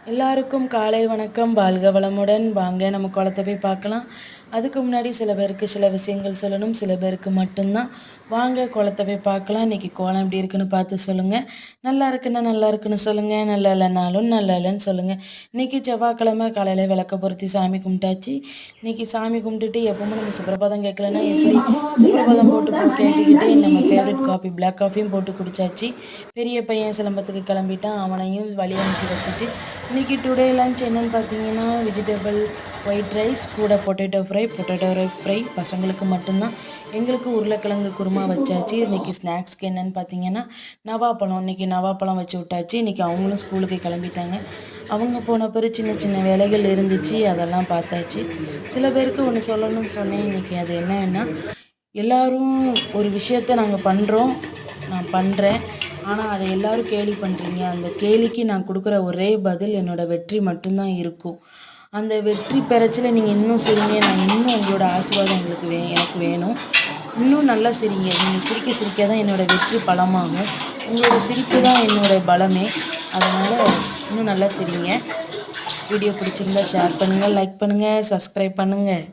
எல்லாருக்கும் காலை வணக்கம். வாழ்க வளமுடன். வாங்க நம்ம குளத்தை போய் பார்க்கலாம். அதுக்கு முன்னாடி சில பேருக்கு சில விஷயங்கள் சொல்லணும், சில பேருக்கு மட்டும்தான். வாங்க குளத்தை போய் பார்க்கலாம். இன்றைக்கி கோலம் எப்படி இருக்குன்னு பார்த்து சொல்லுங்கள். நல்லா இருக்குன்னா நல்லா இருக்குன்னு சொல்லுங்கள், நல்லா இல்லைனாலும் நல்லா இல்லைன்னு சொல்லுங்கள். இன்றைக்கி செவ்வாய்க்கிழமை காலையில் விளக்க பொருத்தி சாமி கும்பிட்டாச்சு. இன்றைக்கி சாமி கும்பிட்டுட்டு எப்பவுமே நம்ம சுப்பிரபாதம் கேட்கலன்னா எப்படி சுப்பிரபாதம் போட்டு கேட்டுக்கிட்டே நம்ம ஃபேவரட் காஃபி பிளாக் காஃபியும் போட்டு குடித்தாச்சு. பெரிய பையன் சிலம்பத்துக்கு கிளம்பிட்டான், அவனையும் வழி அனுப்பி வச்சுட்டு இன்றைக்கி டுடே லன்ச் என்னென்னு பார்த்தீங்கன்னா வெஜிடபிள் ஒயிட் ரைஸ் கூட பொட்டேட்டோ ஃப்ரை பசங்களுக்கு மட்டும்தான். எங்களுக்கு உருளைக்கிழங்கு குருமா வச்சாச்சு. இன்றைக்கி ஸ்நாக்ஸ்க்கு என்னென்னு பார்த்தீங்கன்னா நவாப்பழம். இன்றைக்கி நவாப்பழம் வச்சு விட்டாச்சு. இன்றைக்கி அவங்களும் ஸ்கூலுக்கு கிளம்பிட்டாங்க. அவங்க போன பிறகு சின்ன சின்ன வேலைகள் இருந்துச்சு, அதெல்லாம் பார்த்தாச்சு. சில பேருக்கு ஒன்று சொல்லணும்னு சொன்னேன். இன்றைக்கி அது என்னன்னா, எல்லோரும் ஒரு விஷயத்த நாங்கள் பண்ணுறோம், நான் பண்ணுறேன், ஆனால் அதை எல்லோரும் கேலி பண்ணுறீங்க. அந்த கேலிக்கு நான் கொடுக்குற ஒரே பதில் என்னோடய வெற்றி மட்டும்தான் இருக்கும். அந்த வெற்றி பெறச்சில் நீங்கள் இன்னும் சிரிங்க. நான் இன்னும் உங்களோட ஆசீர்வாதம் எனக்கு வேணும். இன்னும் நல்லா சிரிங்க. நீங்கள் சிரிக்க சிரிக்க தான் என்னோடய வெற்றி பலமாகும். உங்களோட சிரிப்பு தான் என்னோடய பலமே. அதனால் இன்னும் நல்லா சிரிங்க. வீடியோ பிடிச்சிருந்தா ஷேர் பண்ணுங்கள், லைக் பண்ணுங்கள், சப்ஸ்கிரைப் பண்ணுங்கள்.